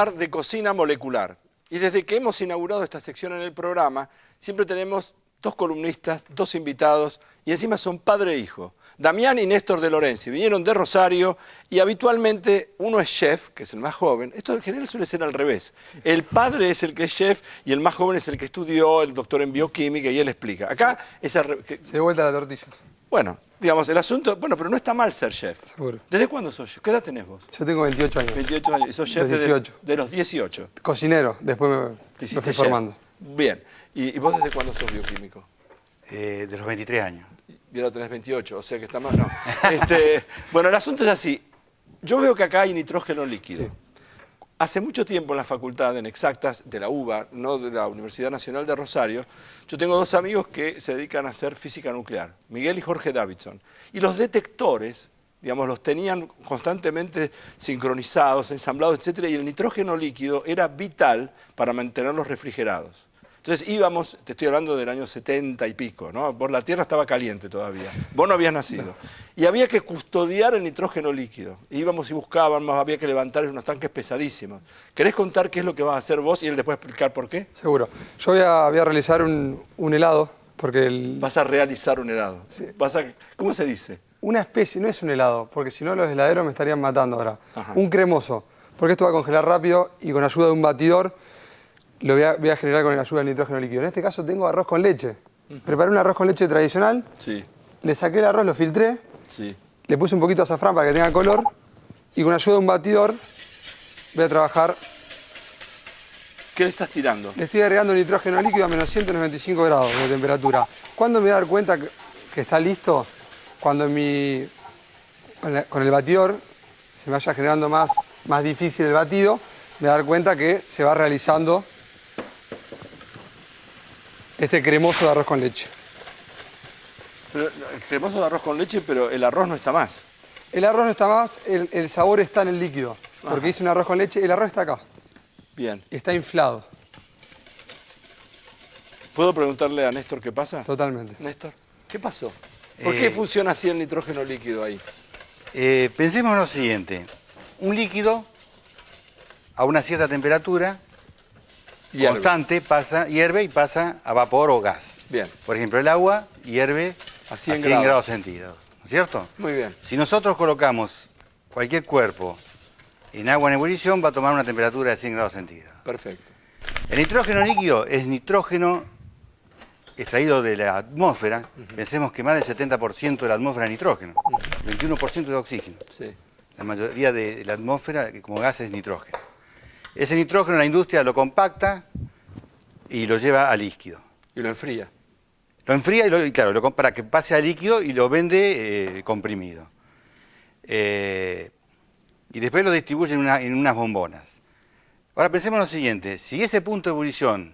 hablar de cocina molecular. Y desde que hemos inaugurado esta sección en el programa, siempre tenemos dos columnistas, dos invitados, y encima son padre e hijo. Damián y Néstor de Lorenzi vinieron de Rosario y habitualmente uno es chef, que es el más joven. Esto en general suele ser al revés. El padre es el que es chef y el más joven es el que estudió, el doctor en bioquímica, y él explica. Acá es Se dio vuelta la tortilla. Bueno, digamos, el asunto... Bueno, pero no está mal ser chef. Seguro. ¿Desde cuándo sos chef? ¿Qué edad tenés vos? Yo tengo 28 años. 28 años. ¿Y sos chef Los 18. de los 18? Cocinero, después ¿Te me hiciste fui chef? formando. Bien. ¿Y vos desde cuándo sos bioquímico? De los 23 años. Y ahora tenés 28, o sea que está más... No. Bueno, el asunto es así. Yo veo que acá hay nitrógeno líquido. Sí. Hace mucho tiempo en la facultad, en Exactas, de la UBA, no de la Universidad Nacional de Rosario, yo tengo dos amigos que se dedican a hacer física nuclear, Miguel y Jorge Davidson. Y los detectores, digamos, los tenían constantemente sincronizados, ensamblados, etcétera, y el nitrógeno líquido era vital para mantenerlos refrigerados. Entonces íbamos, te estoy hablando del año 70 y pico, ¿no? La Tierra estaba caliente todavía, vos no habías nacido. Y había que custodiar el nitrógeno líquido. Íbamos y buscábamos, había que levantar unos tanques pesadísimos. ¿Querés contar qué es lo que vas a hacer vos y él después explicar por qué? Seguro. Yo voy a realizar un helado, porque Vas a realizar un helado. Sí. ¿Cómo se dice? una especie, no es un helado, porque si no los heladeros me estarían matando ahora. Ajá. Un cremoso, porque esto va a congelar rápido y con ayuda de un batidor lo voy a generar con la ayuda del nitrógeno líquido. En este caso tengo arroz con leche. Preparé un arroz con leche tradicional, Sí, le saqué el arroz, lo filtré, sí. le puse un poquito de azafrán para que tenga color y con ayuda de un batidor voy a trabajar. ¿Qué le estás tirando? Le estoy agregando nitrógeno líquido a menos 195 grados de temperatura. ¿Cuándo me voy a dar cuenta que está listo? Cuando con el batidor se me vaya generando más difícil el batido, me voy a dar cuenta que se va realizando este cremoso de arroz con leche. Pero, cremoso de arroz con leche, pero el arroz no está más. El arroz no está más, el sabor está en el líquido. Porque Ajá. hice un arroz con leche, el arroz está acá, Bien. está inflado, ¿Puedo preguntarle a Néstor qué pasa? totalmente. Néstor, ¿qué pasó? ¿Por qué funciona así el nitrógeno líquido ahí? Pensemos en lo siguiente. Un líquido a una cierta temperatura Hierve. constante hierve y pasa a vapor o gas. Bien, Por ejemplo, el agua hierve a a 100 100 grados. grados centígrados, ¿no es cierto? Muy bien. Si nosotros colocamos cualquier cuerpo en agua en ebullición, va a tomar una temperatura de 100 grados centígrados. Perfecto. El nitrógeno líquido es nitrógeno extraído de la atmósfera. Pensemos que más del 70% de la atmósfera es nitrógeno, 21% de oxígeno. Sí. La mayoría de la atmósfera como gas es nitrógeno. Ese nitrógeno la industria lo compacta y lo lleva a líquido. Y lo enfría. Lo enfría y claro, para que pase a líquido y lo vende comprimido. Y después lo distribuye en unas bombonas. Ahora pensemos en lo siguiente, si ese punto de ebullición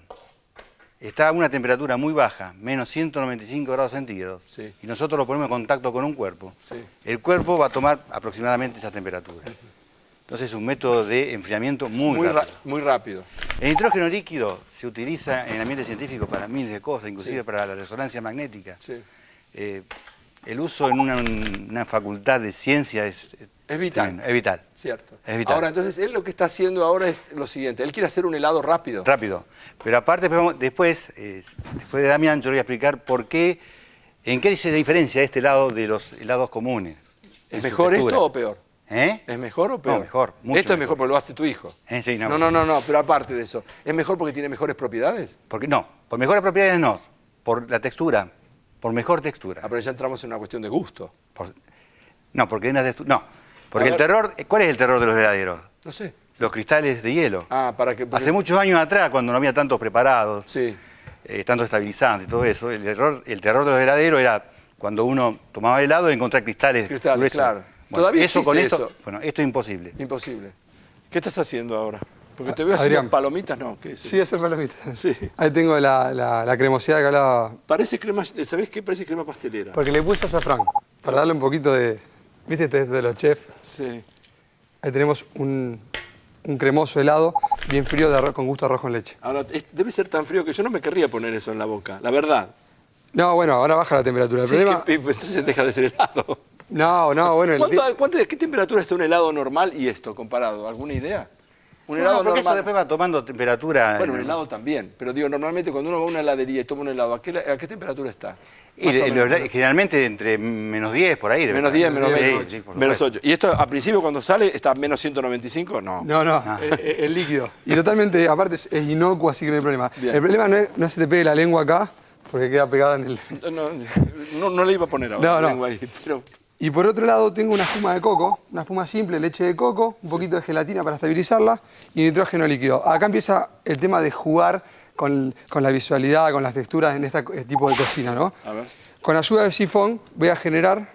está a una temperatura muy baja, menos 195 grados centígrados, Sí. y nosotros lo ponemos en contacto con un cuerpo, Sí. el cuerpo va a tomar aproximadamente esa temperatura. Entonces es un método de enfriamiento muy rápido. Muy rápido. El nitrógeno líquido se utiliza en el ambiente científico para miles de cosas, inclusive Sí. para la resonancia magnética. Sí. El uso en una facultad de ciencia es vital. Es vital. Cierto. Es vital. Ahora, entonces, él lo que está haciendo ahora es lo siguiente. Él quiere hacer un helado rápido. Rápido. Pero aparte, después de Damián, yo le voy a explicar en qué se diferencia este helado de los helados comunes. ¿Es en su mejor textura. esto o peor? ¿Eh? ¿Es mejor o peor? No, mejor, mucho Esto es mejor mejor. porque lo hace tu hijo. Sí, No, pero aparte de eso, ¿es mejor porque tiene mejores propiedades? No, por mejores propiedades no. Por la textura, por mejor textura. Ah, pero ya entramos en una cuestión de gusto. Porque A ver. el terror, ¿cuál es el terror de los heladeros? No sé. Los cristales de hielo. Ah, para que... Hace muchos años atrás, cuando no había tantos preparados, Sí. tantos estabilizantes y todo eso, el terror de los heladeros era cuando uno tomaba helado y encontrar cristales. Cristales, gruesos. claro. Bueno, Todavía eso con existe esto, eso. bueno, esto es imposible. Imposible. ¿Qué estás haciendo ahora? Porque te veo haciendo Adrián. palomitas, ¿no? ¿Qué es? Sí, hacer palomitas. Sí. Ahí tengo la cremosidad que hablaba, Parece crema... ¿Sabés qué? Parece crema pastelera. porque le puse azafrán, para darle un poquito de... ¿Viste? Este es de los chefs. Sí. Ahí tenemos un cremoso helado bien frío de arroz, con gusto a arroz con leche. Ahora, debe ser tan frío que yo no me querría poner eso en la boca, la verdad. No, bueno, ahora baja la temperatura. El Sí, problema... entonces deja de ser helado. No, bueno... ¿Qué temperatura está un helado normal y esto comparado? ¿Alguna idea? Un helado porque eso normal. después va tomando temperatura. Bueno, un helado también. Pero digo, normalmente cuando uno va a una heladería y toma un helado, ¿a qué temperatura está? Y Más o menos. generalmente entre menos 10 por ahí. Menos 10, menos 20, sí, por menos supuesto. 8. ¿Y esto a principio cuando sale está a menos 195? No. No, es líquido. Y totalmente, aparte es inocuo, así que no hay problema. Bien. El problema no se te pegue la lengua acá, porque queda pegada en el... No le iba a poner ahora No. lengua ahí, pero Y por otro lado tengo una espuma de coco, una espuma simple, leche de coco, un poquito de gelatina para estabilizarla y nitrógeno líquido. Acá empieza el tema de jugar con la visualidad, con las texturas en este tipo de cocina, ¿no? A ver. Con ayuda de sifón voy a generar...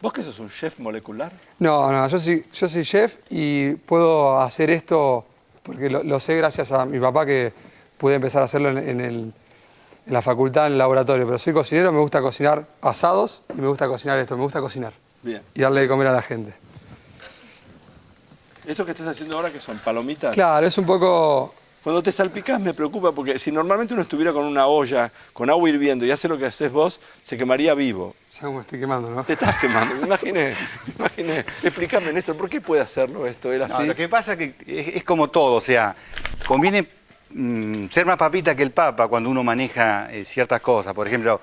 ¿Vos que sos un chef molecular? No, yo soy chef y puedo hacer esto porque lo sé gracias a mi papá que pude empezar a hacerlo en la facultad, en el laboratorio. Pero soy cocinero, me gusta cocinar asados y me gusta cocinar esto, me gusta cocinar. Bien. Y darle de comer a la gente. ¿Esto que estás haciendo ahora que son palomitas? Claro, es un poco... Cuando te salpicás me preocupa porque si normalmente uno estuviera con una olla, con agua hirviendo y hace lo que haces vos, se quemaría vivo. Ya como me estoy quemando, ¿no? Te estás quemando, me imaginé. Explícame, Néstor, ¿por qué puede hacerlo esto? ¿Era No, así? lo que pasa es que es como todo, o sea, conviene ser más papita que el papa cuando uno maneja ciertas cosas. Por ejemplo,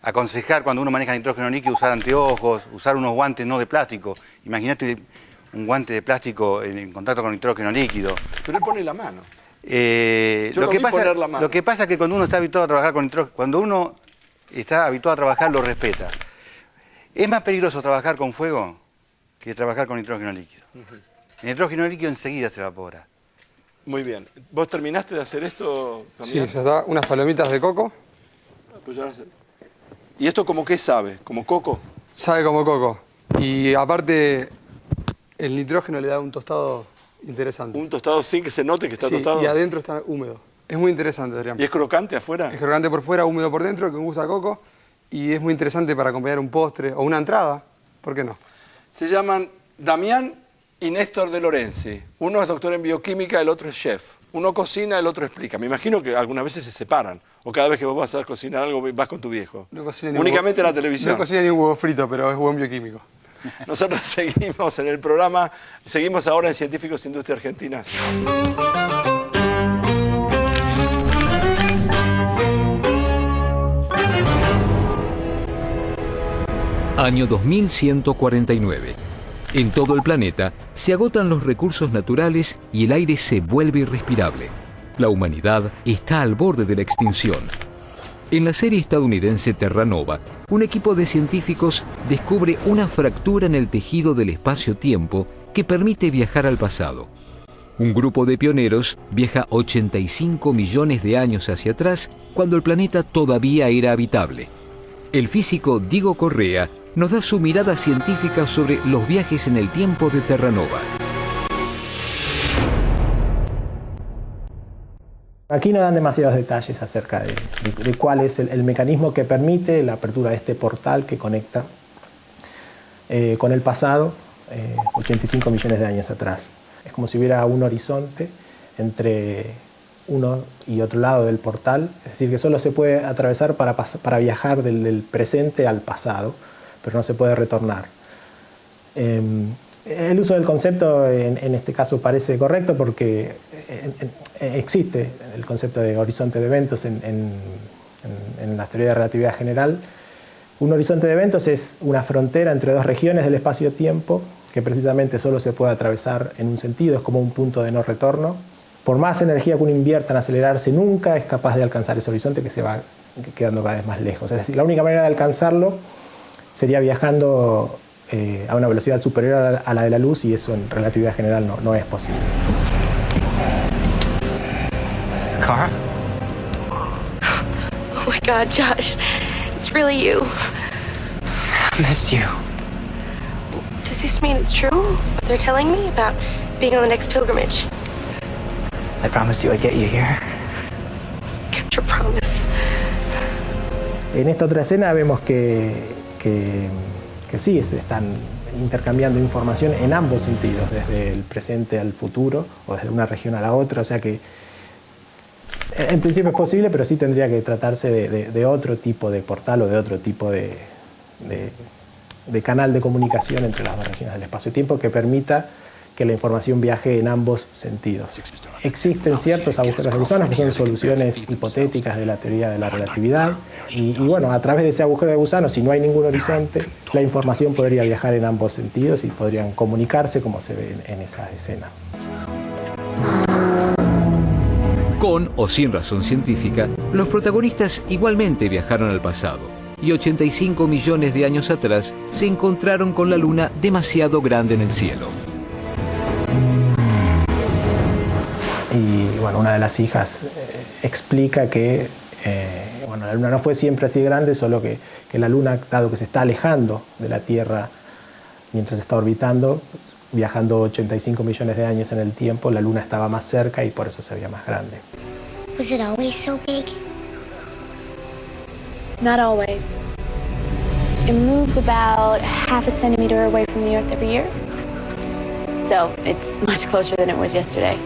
aconsejar cuando uno maneja nitrógeno líquido usar anteojos, usar unos guantes no de plástico. Imagínate un guante de plástico en contacto con nitrógeno líquido. Pero él pone la mano. Lo que pasa es que cuando uno está habituado a trabajar con nitrógeno, cuando uno está habituado a trabajar, lo respeta. Es más peligroso trabajar con fuego que trabajar con nitrógeno líquido. El nitrógeno líquido enseguida se evapora. Muy bien. ¿Vos terminaste de hacer esto Sí, también? ya está. Unas palomitas de coco. Pues ya lo sé. ¿Y esto como qué sabe? ¿Como coco? Sabe como coco. Y aparte, el nitrógeno le da un tostado interesante. Un tostado sin que se note que está Sí, tostado. y adentro está húmedo. Es muy interesante, Adrián. ¿Y es crocante afuera? Es crocante por fuera, húmedo por dentro, que gusta a coco. Y es muy interesante para acompañar un postre o una entrada. ¿Por qué no? Se llaman Damián y Néstor de Lorenzi. Uno es doctor en bioquímica, el otro es chef. Uno cocina, el otro explica. Me imagino que algunas veces se separan. O cada vez que vos vas a cocinar algo, vas con tu viejo. No cocina ni Únicamente huevo, la televisión. No cocina ni un huevo frito, pero es buen bioquímico. Nosotros seguimos en el programa, seguimos ahora en Científicos Industria Argentinas. Año 2149. En todo el planeta se agotan los recursos naturales y el aire se vuelve irrespirable. La humanidad está al borde de la extinción. En la serie estadounidense Terra Nova, un equipo de científicos descubre una fractura en el tejido del espacio-tiempo que permite viajar al pasado. Un grupo de pioneros viaja 85 millones de años hacia atrás, cuando el planeta todavía era habitable. El físico Diego Correa nos da su mirada científica sobre los viajes en el tiempo de Terra Nova. Aquí no dan demasiados detalles acerca de cuál es el mecanismo que permite la apertura de este portal que conecta con el pasado 85 millones de años atrás. Es como si hubiera un horizonte entre uno y otro lado del portal, es decir, que solo se puede atravesar para viajar del presente al pasado, pero no se puede retornar. El uso del concepto en este caso parece correcto porque existe el concepto de horizonte de eventos en la teoría de relatividad general. Un horizonte de eventos es una frontera entre dos regiones del espacio-tiempo que precisamente solo se puede atravesar en un sentido, es como un punto de no retorno. Por más energía que uno invierta en acelerarse, nunca es capaz de alcanzar ese horizonte que se va quedando cada vez más lejos. Es decir, la única manera de alcanzarlo sería viajando a una velocidad superior a la de la luz, y eso en relatividad general no es posible. Kara? Oh my God, Josh. It's really you. I missed you. Does this mean it's true? What they're telling me about being on the next pilgrimage? I promised you I'd get you here. Kept your promise. En esta otra escena vemos que sí, se están intercambiando información en ambos sentidos, desde el presente al futuro o desde una región a la otra, o sea que en principio es posible, pero sí tendría que tratarse de otro tipo de portal o de otro tipo de canal de comunicación entre las dos regiones del espacio-tiempo que permita que la información viaje en ambos sentidos. Existen ciertos agujeros de gusano que son soluciones hipotéticas de la teoría de la relatividad y bueno, a través de ese agujero de gusano, si no hay ningún horizonte, la información podría viajar en ambos sentidos y podrían comunicarse como se ve en esa escena. Con o sin razón científica, los protagonistas igualmente viajaron al pasado y 85 millones de años atrás se encontraron con la luna demasiado grande en el cielo. Y bueno, una de las hijas explica que bueno, la luna no fue siempre así de grande, solo que la luna, dado que se está alejando de la Tierra mientras está orbitando, viajando 85 millones de años en el tiempo, la luna estaba más cerca y por eso se veía más grande. Was it always so big? Not always. It moves about half a centimeter away from the Earth every year. So it's much closer than it was yesterday.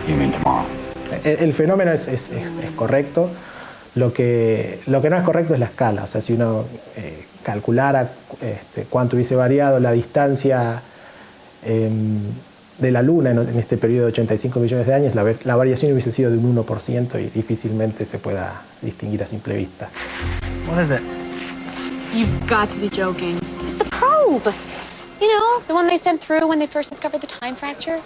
You mean tomorrow? El fenómeno es correcto. Lo que no es correcto es la escala. O sea, si uno calculara cuánto hubiese variado la distancia de la Luna en este periodo de 85 millones de años, la variación hubiese sido de un 1% y difícilmente se pueda distinguir a simple vista. What is it? You've got to be joking. It's the probe. You know, the one they sent through when they first discovered the time fracture.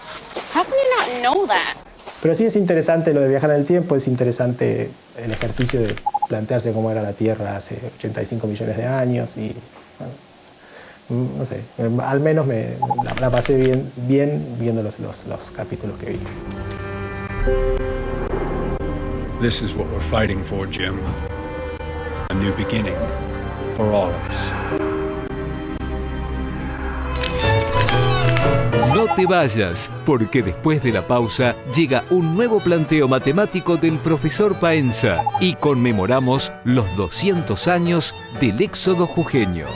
How can you not know that? Pero sí es interesante lo de viajar en el tiempo, es interesante el ejercicio de plantearse cómo era la Tierra hace 85 millones de años y, bueno, no sé, al menos la pasé bien viendo los capítulos que vi. This is what we're fighting for, Jim. A new beginning for all of us. No te vayas, porque después de la pausa llega un nuevo planteo matemático del profesor Paenza y conmemoramos los 200 años del éxodo jujeño.